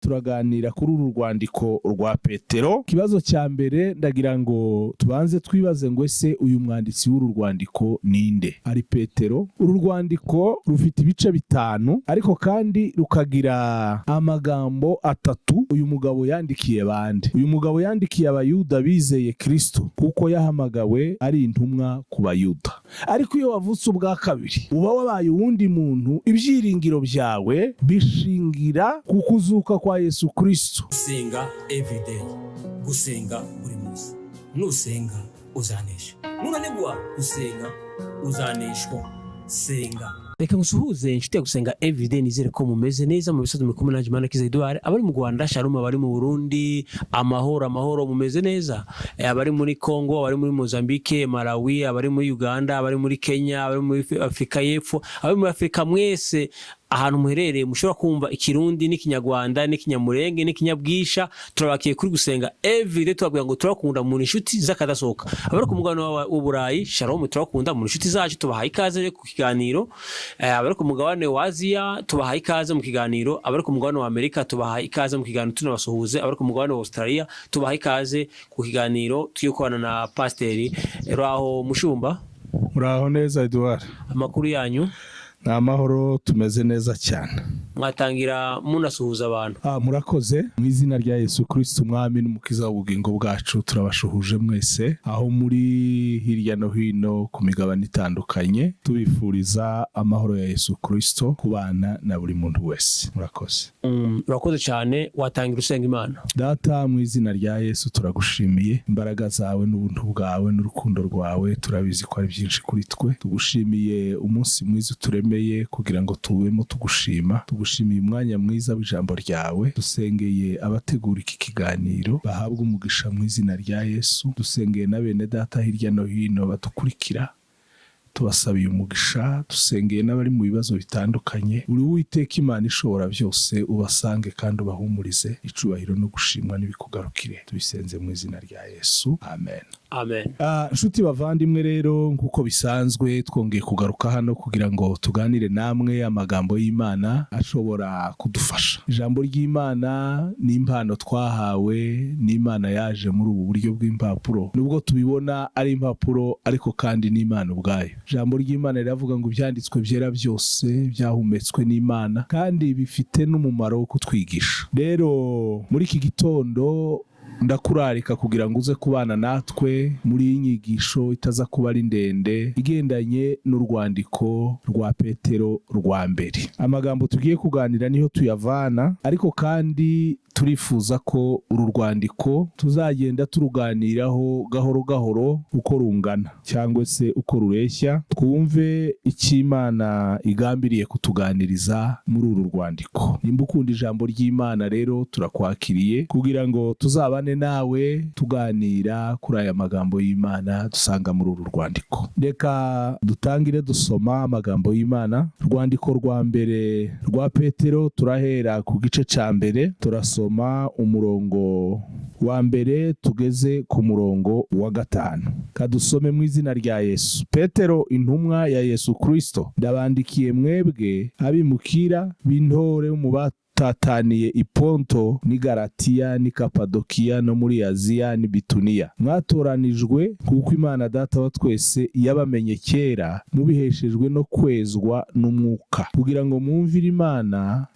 turaganira kuri uru rwandiko rwa Petero. Ikibazo cya mbere ndagira ngo tubanze twibaze ngo ese uyu mwanditsi w'uru rwandiko ninde? Ari Petero. Uru rwandiko rufite ibice 5 ariko kandi rukagira amagambo 3. Uyu mugabo yandikiye bande? Uyu mugabo yandikiye abayuda bizeye Kristo kuko yahamagawe ari intumwa ku bayuda. Ariko iyo wavutse ubwa kabiri uba wabaye uwundi muntu, ibyiringiro byawe bishingira ku kuzuka kwa Yesu Kristo. Gusenga everyday, gusenga buri munsi. Nusenga uzanesha, nunanigwa gusenga uzaneshwa. Senga. Reka ngusuhuze inshuti ya gusenga everyday, nizere ko mumeze neza mu bisozo mikumi na Jimana Kiza Edouard. Abari mu Rwanda Shalom, abari mu Burundi amahoro mumeze neza. Abari muri Congo, abari muri Mozambique, Malawi, abari muri Uganda, abari muri Kenya, abari muri Afrika y'Epfo, abari muri Afrika mwese ahantu muherereye mushobora kumva ikirundi n'ikinyarwanda n'ikinyamurenge n'ikinyabwisha, turabakiye kuri gusenga everyday. Tubabwira ngo turakunda mu inshuti zakadasohoka. Abari ku mugabane w'Uburayi Shalom, turakunda mu inshuti zacu, tubahaye ikaze ku kiganiro. Abari ku mugabane wa Aziya tubahaye ikaze mu kiganiro. Abari ku mugabane wa Amerika tubahaye ikaze mu kiganiro tunabasuhuze. Abari ku mugabane wa Australia tubahaye ikaze ku kiganiro tugikorana na Pasiteri Raho Mushumba. Muraho neza Edouard? Amakuru yanyu? Ni amahoro, tumeze neza cyane. Mwatangira munasuhuza abantu. Murakoze. Mu izina rya Yesu Kristo umwami n'umukiza w'ubugingo bwacu, turabashuhuje mwese aho muri hirya no hino ku migabane itandukanye, tubifuriza amahoro ya Yesu Kristo kubana na buri muntu wese. Murakoze. Murakoze cyane. Watangira usenga Imana. Data, mu izina rya Yesu turagushimiye imbaraga zawe n'ubuntu bwawe n'urukundo rwawe, turabizi ko ari byinshi kuri twe. Tugushimiye umunsi mwiza turemeye kugira ngo tubemo tugushima. Tugushimiye umwanya mwiza w'ijambo ryawe. Dusengeye abategura iki kiganiro bahabwa umugisha mu izina rya Yesu. Dusengeye na bene data hirya no hino batukurikira, tubasabiye umugisha. Dusengeye n'abari mu bibazo bitandukanye. Uri Uwiteka Imana ishobora byose, ubasange kandi ubahumurize. Icubahiro no gushimwa n'ibikugarukire, tubisenze mu izina rya Yesu, amen. Amen. Nshuti bavandimwe, rero nkuko bisanzwe twongeye kugaruka hano kugira ngo tuganire namwe amagambo y'Imana ashobora kudufasha. Ijambo ry'Imana ni impano twahawe n'Imana yaje muri ubu buryo bw'impapuro. Nubwo tubibona ari impapuro ariko kandi ni Imana ubwayo. Ijambo ry'Imana riravuga ngo ibyanditswe byera byose byahumetswe n'Imana kandi bifite n'umumaro wo kutwigisha. Rero muri iki gitondo ndakurarika kugira ngo uze kubana natwe muri iyi nyigisho itaza kuba ari ndende, igendanye n'urwandiko rwa Petero rwa mbere. Amagambo tugiye kuganira niho tuyavana, ariko kandi turifuza ko uru rwandiko tuzagenda turuganiraho gahoro gahoro uko rungana cyangwa se uko rureshya, twumve icyo Imana igambiriye kutuganiriza muri uru rwandiko. Nimba ukunda ijambo ry'Imana rero turakwakiriye kugira ngo tuzabane nawe tuganira kuri aya magambo y'Imana dusanga muri uru rwandiko. Reka dutangire dusoma amagambo y'Imana. Urwandiko rwa mbere rwa Petero turahera ku gice cya mbere, turasoma umurongo wa mbere tugeze ku murongo wa 5. Kadusome mu izina rya Yesu. Petero, intumwa ya Yesu Kristo, ndabandikiye mwebwe abimukira b'intore mu tataniye i Ponto ni Galatiya ni Kapadokiya no muri Aziya ni Bituniya. Mwatoranijwe kuko Imana Data wa twese yabamenye kera, mubiheshejwe no kwezwa n'umwuka, kugira ngo mwumvire Imana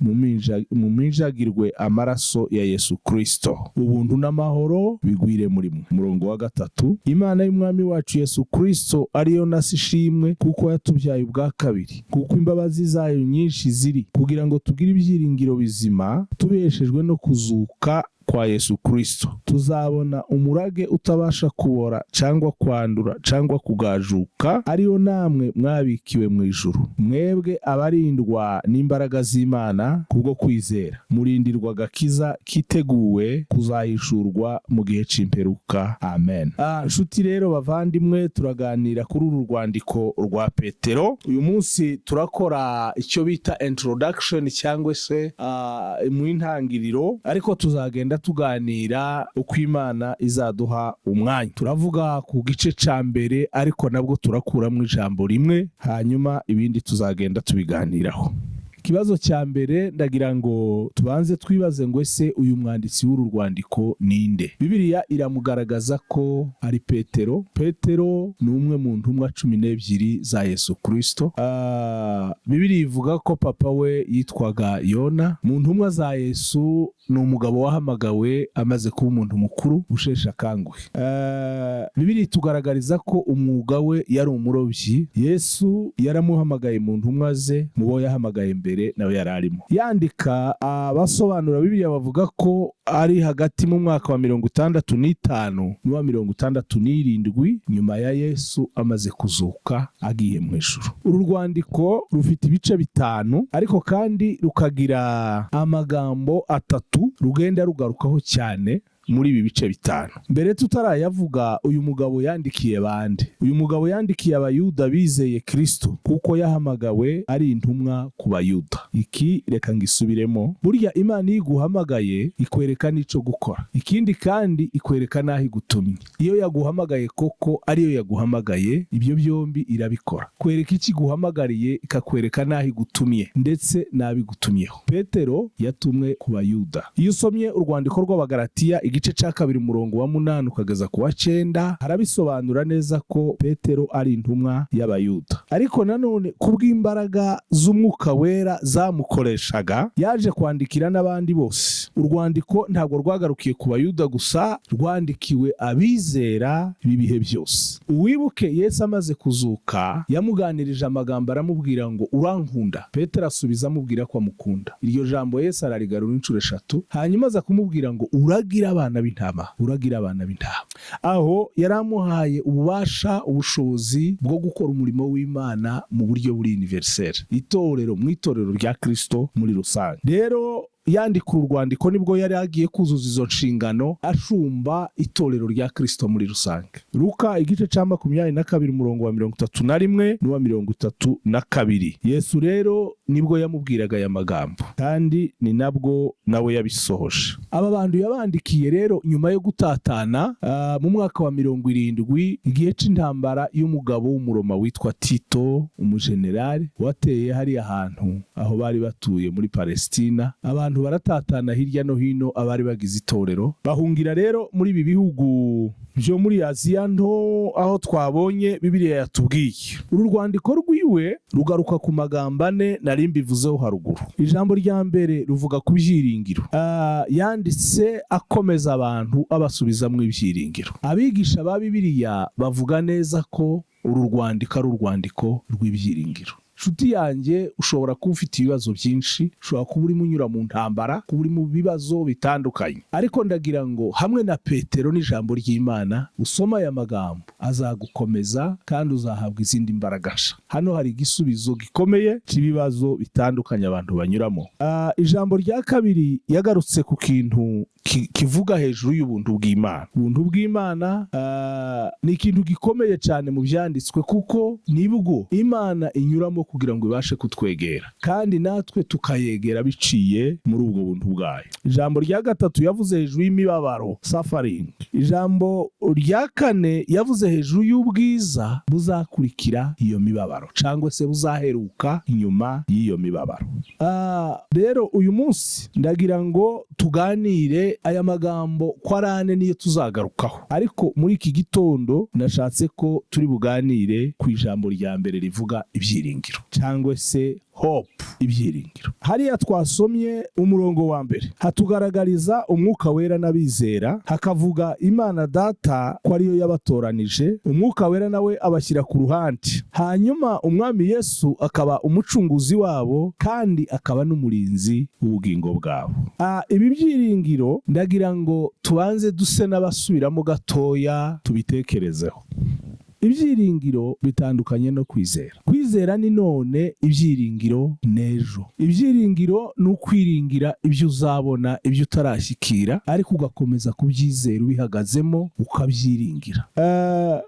muminjagirwe amaraso ya Yesu Kristo. Ubuntu n'amahoro bigwire muri mwe. Umurongo wa 3. Imana y'umwami wacu Yesu Kristo ariyo nasishimwe kuko yatubyaye ubwa kabiri, kuko imbabazi zayo nyinshi ziri, kugira ngo tugire ibyiringiro bizima tubeshejwe no kuzuka kwa Yesu Kristo. Tuzabona umurage utabasha kubora cyangwa kwandura cyangwa kugajuka, ariyo namwe mwabikiwe mu ijuru, mwebwe abarindwa n'imbaraga z'Imana kubwo kwizera, murindirwa agakiza kiteguwe kuzahishurwa mu gihe c'imperuka. Amen. Nshuti rero bavandimwe, turaganira kuri uru rwandiko rwa Petero. Uyu munsi turakora icyo bita introduction cyangwa se mu intangiriro, ariko tuzagenda tuganira uko Imana izaduha umwanya. Turavuga ku gice ca mbere, ariko nabwo turakuramo ijambo rimwe, hanyuma ibindi tuzagenda tubiganiraho. Ikibazo cya mbere ndagira ngo tubanze twibaze ngo ese uyu mwanditsi w'uru rwandiko ninde? Bibiliya iramugaragaza ko ari Petero. Petero ni umwe mu ntumwa 12 za Yesu Kristo. Bibiliya ivuga ko papa we yitwaga Yona. Mu ntumwa za Yesu ni umugabo wahamagawe amaze kuba umuntu mukuru usheshe akanguhe. Bibiliya itugaragariza ko umwuga we yari umurobyi. Yesu yaramuhamagaye mu ntumwa ze, mu bo yahamagaye mbere nawe yari arimo. Yandika abasobanura Bibiliya bavuga ko ari hagati mu mwaka wa 65 n'uwa 67 nyuma ya Yesu amaze kuzuka agiye mu ijuru. Uru rwandiko rufite ibice 5 ariko kandi rukagira amagambo 3 rugenda rugarukaho cyane muri ibi bice 5. Mbere tutarayavuga, uyu mugabo yandikiye bande? Uyu mugabo yandikiye abayuda bizeye Kristo kuko yahamagawe ari intumwa ku bayuda. Iki reka ngisubiremo, burya Imana iguhamagaye ikwereka n'ico gukora, ikindi kandi ikwereka naho igutumye. Iyo yaguhamagaye koko ariyo yaguhamagaye, ibyo byombi irabikora. Kwereka iki guhamagariye, ikakwereka naho igutumye ndetse nabigutumyeho. Petero yatumwe ku bayuda. Iyo usomye urwandiko rw'Abagalatiya igice cya 2 umurongo wa 8 ukageza ku wa 9 harabisobanura neza ko Petero ari intumwa y'abayuda. Ariko nanone kubw'imbaraga z'umwuka wera zamukoreshaga, yaje kwandikira n'abandi bose. Urwandiko ntabwo rwagarukiye ku bayuda gusa, rwandikiwe abizera b'ibihe byose. Uwibuke Yesu amaze kuzuka yamuganirije amagambo aramubwira ngo urankunda. Petero asubiza amubwira ko amukunda. Iryo jambo Yesu ararigarura inshuro 3, hanyuma aza kumubwira ngo uragira abana b'intama, uragira abana b'intama. Aho yaramuhaye ububasha, ubushobozi bwo gukora umurimo w'Imana mu buryo buri universel, mu itorero rya Kristo muri rusange. Rero yandika urwandiko nibwo yari agiye kuzuza izo nshingano, ashumba itorero rya Kristo muri rusange. Luka igice cya 22 umurongo wa 31 n'uwa 32. Yesu rero nibwo yamubwiraga aya magambo kandi ni nabwo nawe yabisohoje. Aba bantu yabandikiye rero nyuma yo gutatana mu mwaka wa 70, igihe c'intambara y'umugabo w'umuroma witwa Tito, umujenerali wateye hari ahantu aho bari batuye muri Palestina. Abantu baratatana hirya no hino, abari bagize itorero bahungira rero muri ibi bihugu byo muri Aziya nto, aho twabonye Bibiliya yatubwiye. Uru rwandiko rwiwe rugaruka ku magambo 4 nari mbivuzeho haruguru. Ijambo rya mbere ruvuga ku byiringiro. Yanditse akomeza abantu abasubizamo ibyiringiro. Abigisha ba Bibiliya bavuga neza ko uru rwandiko ari urwandiko rw'ibyiringiro. Nshuti yanjye, ushobora kuba ufite ibibazo byinshi, ushobora kuba urimo unyura mu ntambara, kuba uri mu bibazo bitandukanye, ariko ndagira ngo hamwe na Petero n'ijambo ry'Imana usoma aya magambo azagukomeza kandi uzahabwa izindi mbaraga nshya. Hano hari igisubizo gikomeye cy'ibibazo bitandukanye abantu banyuramo. Ijambo rya kabiri yagarutse ku kintu kivuga hejuru y'ubuntu bw'Imana. Ubuntu bw'Imana ni ikintu gikomeye cyane mu byanditswe, kuko nibwo Imana inyuramo kugira ngo ibashe kutwegera kandi natwe tukayegera biciye muri ubwo buntu bwayo. Ijambo rya gatatu yavuze hejuru y'imibabaro, suffering. Ijambo rya 4 yavuze hejuru y'ubwiza buzakurikira iyo mibabaro cyangwa se buzaheruka inyuma y'iyo mibabaro. Rero uyu munsi ndagira ngo tuganire aya magambo kwa 4 niyo tuzagarukaho, ariko muri iki gitondo nashatse ko turi buganire ku ijambo rya mbere rivuga ibyiringiro cyangwa se hope, ibyiringiro. Hariya twasomye umurongo wa mbere hatugaragariza umwuka wera n'abizera, hakavuga Imana Data ko ariyo yabatoranije, umwuka wera nawe abashyira ku ruhande, hanyuma umwami Yesu akaba umucunguzi wabo kandi akaba n'umurinzi w'ubugingo bwabo. Ibi byiringiro ndagira ngo tubanze duse n'abasubiramo gatoya tubitekerezeho. Ibyiringiro bitandukanye no kwizera. Kwizera ni none, ibyiringiro nejo. Ibyiringiro ni ukwiringira ibyo uzabona, ibyo utarashyikira, ariko ugakomeza kubyizera ubihagazemo ukabyiringira.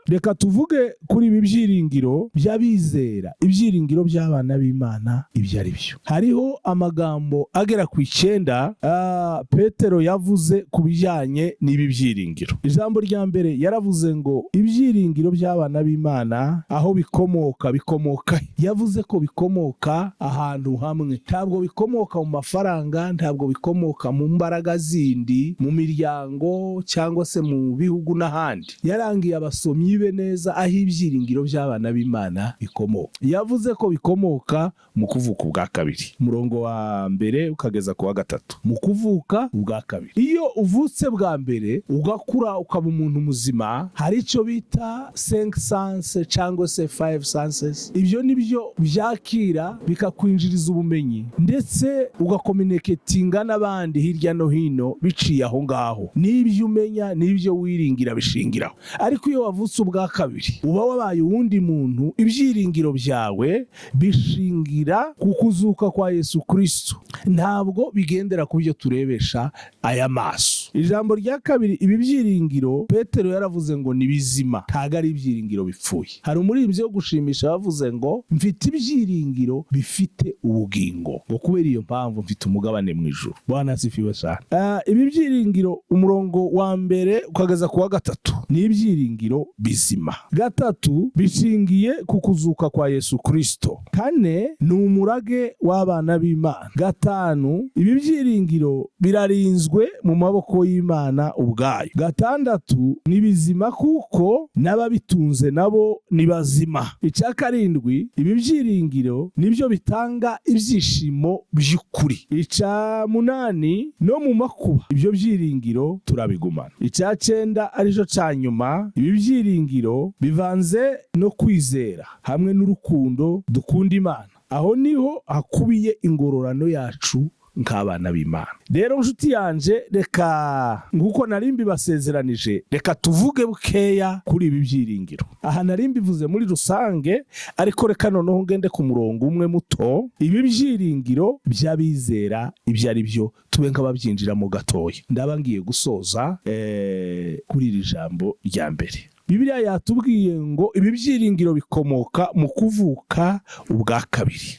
Reka tuvuge kuri ibi byiringiro by'abizera, ibyiringiro by'abana b'Imana ibyo ari byo. Hariho amagambo agera ku 9 Petero yavuze ku bijyanye n'ibi byiringiro. Ijambo rya mbere yaravuze ngo ibyiringiro by'abana by'abana b'Imana aho bikomoka yavuze ko bikomoka ahantu hamwe, ntabwo bikomoka mu mafaranga, ntabwo bikomoka mu mbaraga zindi, mu miryango cyangwa se mu bihugu n'ahandi. Yarangiye abasomyi be neza aho ibyiringiro by'abana b'Imana bikomoka. Yavuze ko bikomoka mu kuvuka ubwa kabiri, umurongo wa mbere ukageza ku wa gatatu, mu kuvuka ubwa kabiri. Iyo uvutse bwa mbere ugakura ukaba umuntu muzima, hari icyo bita 5 senses cyangwa se 5 senses. Ibyo nibyo byakira bikakwinjiriza ubumenyi ndetse ugakomuniketinga n'abandi hirya no hino biciye aho ngaho. N'ibyo umenya n'ibyo wiringira bishingiraho. Ariko iyo wavutse ubwa kabiri uba wabaye uwundi muntu, ibyiringiro byawe bishingira ku kuzuka kwa Yesu Kristo, ntabwo bigendera ku byo turebesha aya maso. Ijambo rya kabiri, ibi byiringiro Petero yaravuze ngo ni bizima, ntago ari ibyiringiro bipfuye. Hari umuririmbyi wo gushimisha bavuze ngo mfite ibyiringiro bifite ubugingo, ngo kubera iyo mpamvu mfite umugabane mu ijuru. Bwana asifiwe cyane. Ibi byiringiro, umurongo wa mbere ukageza ku wa gatatu, ni ibyiringiro bizima. Gatatu, bishingiye ku kuzuka kwa Yesu Kristo. Kane, ni umurage w'abana b'Imana. Gatanu, ibi byiringiro birarinzwe mu maboko y'Imana ubwayo. Gatandatu, ni bizima kuko n'ababitunze nabo ni bazima. Icya karindwi, ibi byiringiro nibyo bitanga ibyishimo by'ukuri. Icya munani, no mu makuba ibyo byiringiro turabigumana. Icya cyenda, aricyo cya nyuma, ibi byiringiro bivanze no kwizera hamwe n'urukundo dukunda Imana. Aho niho hakubiye ingororano yacu nk'abana b'Imana. Rero nshuti yanje, reka nguko nari mbibasezeranije, reka tuvuge bukeya kuri ibi byiringiro. Aha nari mbivuze muri rusange, ariko reka noneho ngende ku murongo umwe muto, ibi byiringiro by'abizera ibyo ari byo, tube nk'ababyinjiramo gatoya. Ndaba ngiye gusoza kuri iri jambo rya mbere. Bibiliya yatubwiye ngo ibi byiringiro bikomoka mu kuvuka ubwa kabiri.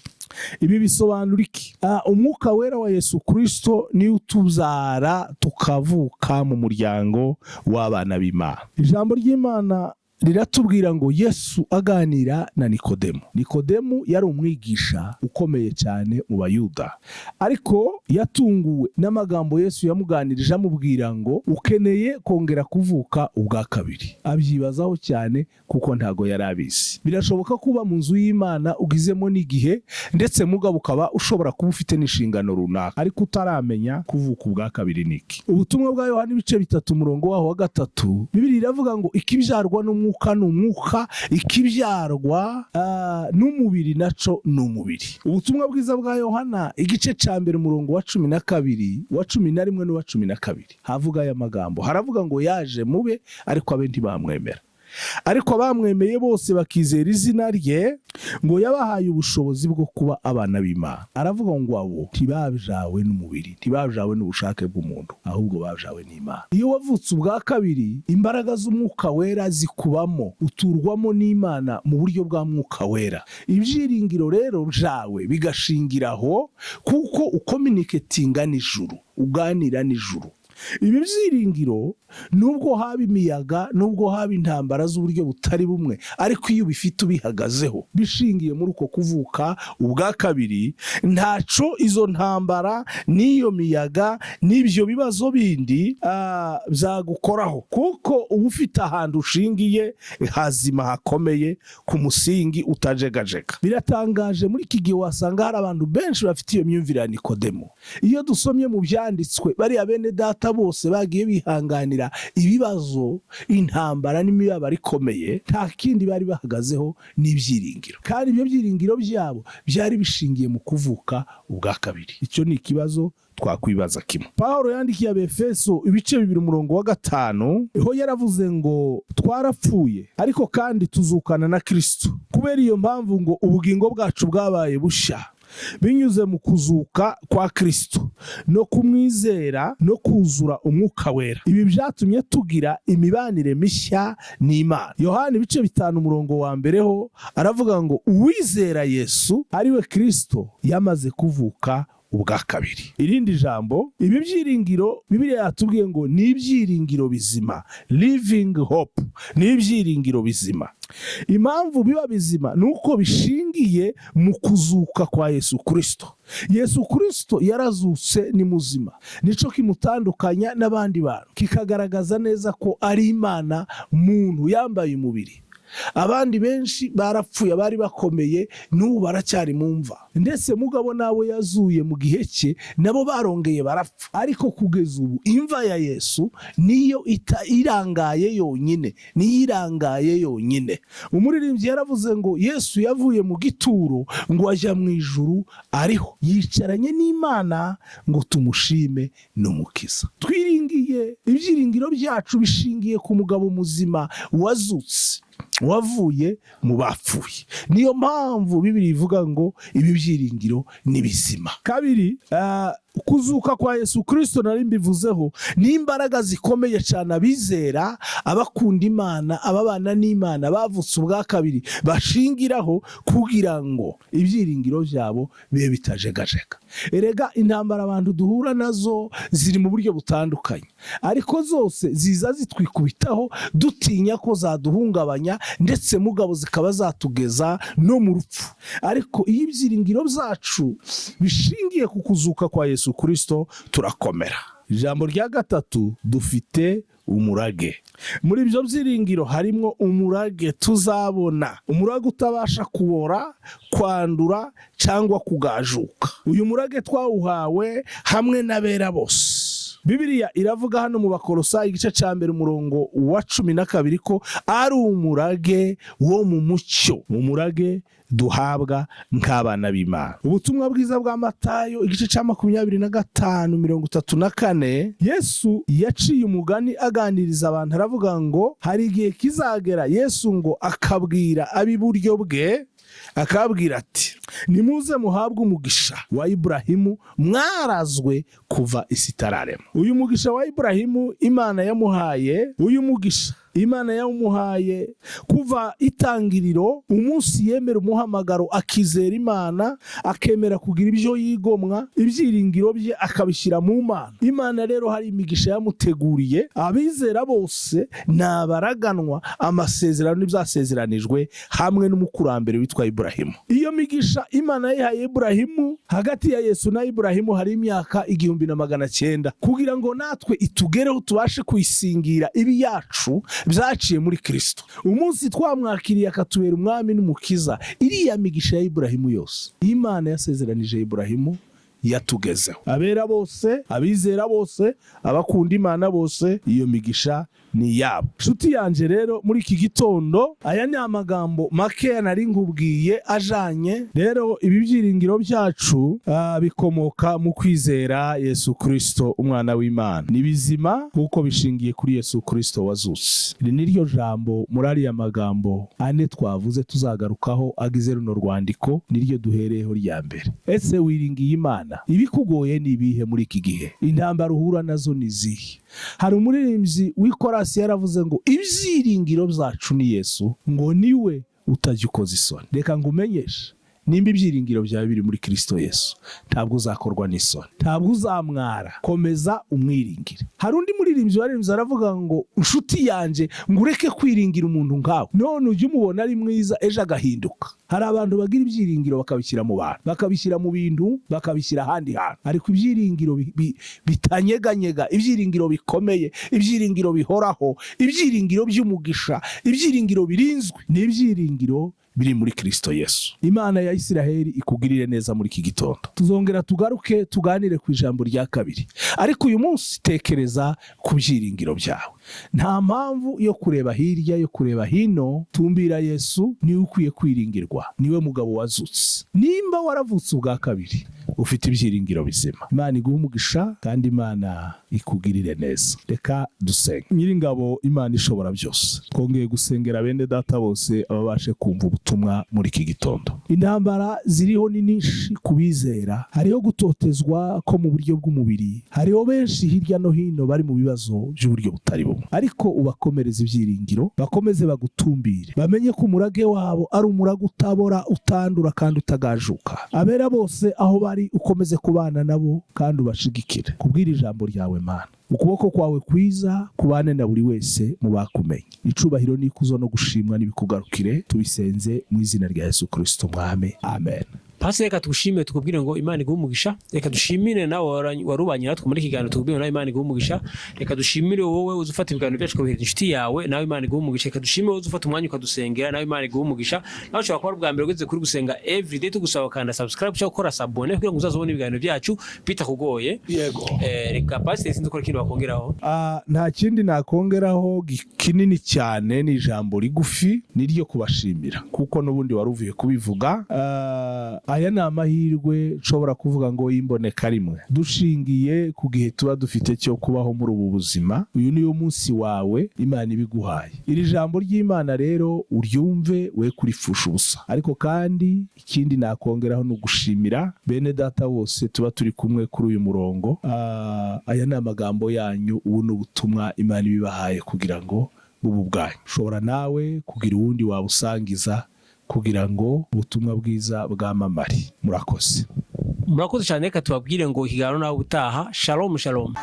Ibi bisobanura iki? Umwuka wera wa Yesu Kristo ni utuzara tukavuka mu muryango w'abana b'Imana. Ijambo ry'Imana riratubwira ngo Yesu aganira na Nikodemu. Nikodemu yari umwigisha ukomeye cyane mu Bayuda, ariko yatunguwe n'amagambo Yesu yamuganirije amubwira ngo ukeneye kongera kuvuka ubwa kabiri. Abyibazaho cyane kuko ntago yari abizi. Birashoboka kuba mu nzu y'Imana ugizemo n'igihe, ndetse mugabo ukaba ushobora kuba ufite n'inshingano runaka, ariko utaramenya kuvuka ubwa kabiri niki. Ubutumwa bwa Yohana ibice 3 umurongo waho wa 3, Bibiliya iravuga ngo ikibyarwa n'umwuka n'umwuka, ikibyarwa n'umubiri naco n'umubiri. Ubutumwa bwiza bwa Yohana igice cya mbere umurongo wa 12, wa 11 n'uwa 12 havuga aya magambo. Haravuga ngo yaje mube, ariko abe ntibamwemera. Ariko abamwemeye bose bakizera izina rye, ngo yabahaye ubushobozi bwo kuba abana b'Imana. Aravuga ngo abo ntibabyawe n'umubiri, ntibabyawe n'ubushake bw'umuntu, ahubwo babyawe n'Imana. Iyo wavutse ubwa kabiri, imbaraga z'umwuka wera zikubamo, uturwamo n'Imana mu buryo bwa mwuka wera. Ibyiringiro rero byawe bigashingiraho kuko ukomuniketinga n'ijuru, uganira n'ijuru. Ibi byiringiro nubwo haba imiyaga, nubwo haba intambara z'uburyo butari bumwe, ariko iyo bifite ubihagazeho, bishingiye muri uko kuvuka ubwa kabiri, ntaco izo ntambara n'iyo miyaga n'ibyo bibazo bindi byagukoraho, kuko uba ufite ahantu ushingiye hazima hakomeye ku musingi utajegajega. Biratangaje muri iki gihe wasanga hari abantu benshi bafite iyo myumvire ya Nikodemo. Iyo dusomye mu byanditswe, bariya bene data bose bagiye bihanganira ibibazo, intambara n'imibabaro ikomeye, nta kindi bari bahagazeho n'ibyiringiro, kandi ibyo byiringiro byabo byari bishingiye mu kuvuka ubwa kabiri. Icyo ni ikibazo twakwibaza kimwe. Pawulo yandikiye Abefeso ibice 2 umurongo wa 5, ho yaravuze ngo twarapfuye ariko kandi tuzukana na Kristo. Kubera iyo mpamvu ngo ubugingo bwacu bwabaye bushya binyuze mu kuzuka kwa Kristo no kumwizera no kuzura umwuka wera. Ibi byatumye tugira imibanire mishya n'Imana. Yohana ibice 5 umurongo wa mbere ho aravuga ngo uwizera Yesu ari we Kristo yamaze kuvuka ubwa kabiri. Irindi jambo, ibi byiringiro Bibiliya yatubwiye ngo ni ibyiringiro bizima, living hope, ni ibyiringiro bizima. Impamvu biba bizima ni uko bishingiye mu kuzuka kwa Yesu Kristo. Yesu Kristo yarazutse, ni muzima, nico kimutandukanya n'abandi bantu, kikagaragaza neza ko ari Imana muntu yambaye umubiri. Abandi benshi barapfuye, bari bakomeye, n'ubu baracyari mu mva, ndetse mugabo nawe yazuye mu gihe cye nabo barongeye barapfa. Ariko kugeza ubu imva ya Yesu niyo irangaye yonyine, niyo irangaye yonyine. Umuririmbyi yaravuze ngo Yesu yavuye mu gituro ngo ajya mu ijuru, ariho yicaranye n'Imana ngo tumushime n'umukiza. Twiringiye, ibyiringiro byacu bishingiye ku mugabo muzima wazutse, wavuye mu bapfuye. Niyo mpamvu Bibiliya ivuga ngo ibi byiringiro ni bizima. Kabiri, kuzuka kwa Yesu Kristo nari mbivuzeho, ni imbaraga zikomeye cyane abizera, abakunda Imana, ababana n'Imana, bavutse ubwa kabiri bashingiraho kugira ngo ibyiringiro byabo bibe bitajegajega. Erega intambara abantu duhura nazo ziri mu buryo butandukanye, ariko zose ziza zitwikubitaho dutinya ko zaduhungabanya, ndetse mugabo zikaba zatugeza no mu rupfu. Ariko iyo ibyiringiro byacu bishingiye ku kuzuka kwa Yesu Kristo, turakomera. Ijambo rya gatatu, dufite umurage. Muri ibyo byiringiro harimo umurage tuzabona, umurage utabasha kubora, kwandura cyangwa kugajuka. Uyu murage twawuhawe hamwe n'abera bose. Bibiliya iravuga hano mu Bakolosayi igice cya mbere umurongo wa 12 ko ari umurage wo mu mucyo, umurage duhabwa nk'abana b'Imana. Ubutumwa bwiza bwa Matayo igice cya 25:34, Yesu yaciye umugani aganiriza abantu, aravuga ngo hari igihe kizagera Yesu ngo akabwira ab'iburyo bwe, akabwira ati nimuze muhabwe umugisha wa Iburahimu mwarazwe kuva isi itararema. Uyu mugisha wa Iburahimu Imana yamuhaye, uyu mugisha Imana yamuhaye kuva itangiriro, umunsi yemera umuhamagaro akizera Imana, akemera kugira ibyo yigomwa, ibyiringiro bye akabishyira mu Mana. Imana rero hari imigisha yamuteguriye abizera bose, n'abaraganwa amasezerano n'ibyasezeranijwe hamwe n'umukurambere witwa Iburahimu. Iyo migisha Imana yahaye Iburahimu, hagati ya Yesu na Iburahimu hari imyaka 1900, kugira ngo natwe itugereho tubashe kuyisingira ibi yacu byaciye muri Kristo. Umunsi twamwakiriye akatubera umwami n'umukiza, iriya migisha ya Iburahimu yose Imana yasezeranije Iburahimu yatugezeho. Abera bose, abizera bose, abakunda Imana bose, iyo migisha ni yabo. Nshuti yanje rero, muri iki gitondo aya ni amagambo make nari nkubwiye ajanye rero ibi byiringiro byacu bikomoka mu kwizera Yesu Kristo umwana w'Imana. Ni bizima kuko bishingiye kuri Yesu Kristo wazutse. Iri ni ryo jambo muri ariya magambo ane twavuze tuzagarukaho agize runo rwandiko, niryo duhereyeho rya mbere. Ese wiringiye Imana? Ibikugoye ni ibihe muri iki gihe? Intambara uhura nazo ni zihe? Hari umuririmbyi w'ikorasi yaravuze ngo ibyiringiro byacu ni Yesu, ngo niwe utajya ukoza isoni. Reka ngumenyeshe, nimba ibyiringiro byawe biri muri Kristo Yesu, ntabwo uzakorwa n'isoni, ntabwo uzamwara. Komeza umwiringire. Hari undi muririmbyi waririmbye aravuga ngo nshuti yanje, ngo ureke kwiringira umuntu nkawe, none ujye umubona ari mwiza ejo agahinduka. Hari abantu bagira ibyiringiro bakabishyira mu bantu, bakabishyira mu bintu, bakabishyira ahandi hantu. Ariko ibyiringiro bitanyeganyega, ibyiringiro bikomeye, ibyiringiro bihoraho, ibyiringiro by'umugisha, ibyiringiro birinzwe, ni ibyiringiro biri muri Kristo Yesu. Imana ya Isiraheli ikugirire neza muri iki gitondo. Tuzongera tugaruke tuganire ku ijambo rya kabiri, ariko uyu munsi tekereza ku byiringiro byawe. Nta mpamvu yo kureba hirya, yo kureba hino. Tumbira Yesu, niwe ukwiye kwiringirwa, niwe mugabo wazutse. Nimba waravutse ubwa kabiri, ufite ibyiringiro bizima. Imana iguhe umugisha, kandi Imana ikugirire neza. Reka dusenge. Nyiringabo, Imana ishobora byose, twongeye gusengera bene data bose ababashe kumva ubutumwa muri iki gitondo. Intambara ziriho ni nyinshi kubizera, hariho gutotezwa ko mu buryo bw'umubiri, hariho benshi hirya no hino bari mu bibazo by'uburyo butari bumwe, ariko ubakomereza ibyiringiro, bakomeze bagutumbire, bamenye ko umurage wabo ari umurage utabora, utandura kandi utagajuka. Abera bose aho bari ukomeze kubana nabo kandi ubashigikire. Kubwira ijambo ryawe Mana, ukuboko kwawe kwiza kubane na buri wese mu bakumenye. Icubahiro n'ikuzo no gushimwa n'ibikugarukire, tubisenze mu izina rya Yesu Kristo Mwami, amen. Pasi, reka tugushimire tukubwire ngo Imana iguhe umugisha. Reka dushimire nawe warubanye natwe muri kiganiro, tukubwire nawe Imana iguhe umugisha. Reka dushimire wowe uzufata ibiganiro byacu ukabihera inshuti yawe, nawe Imana iguhe umugisha. Reka dushimire wowe uzufata umwanya ukadusengera, nawe Imana iguhe umugisha. Nawe ushobora kuba bwa mbere ugeze kuri gusenga everyday, tugusaba kanda subscribe cyangwa gukora sabone kugira ngo uzazobone ibiganiro byacu bitakugoye. Yego. Reka Pasi, sinzi ko ikintu wakongeraho. Nta kindi nakongeraho kinini cyane, ni ijambo rigufi niryo kubashimira, kuko n'ubundi waruvuye kubivuga. Aya ni amahirwe nshobora kuvuga ngo yimboneka rimwe, dushingiye ku gihe tuba dufite cyo kubaho muri ubu buzima. Uyu niyo munsi wawe Imana ibiguhaye. Iri jambo ry'Imana rero uryumve, we kurifusha ubusa. Ariko kandi ikindi nakongeraho ni ugushimira bene data bose tuba turi kumwe kuri uyu murongo. Aya ni amagambo yanyu, ubu ni ubutumwa Imana ibibahaye kugira ngo bubu bwanyu. Ushobora nawe kugira uwundi wabusangiza kugira ngo ubutumwa bwiza bwamamare. Murakoze cyane. Reka tubabwire ngo ikiganiro nawe utaha. Shalom shalom.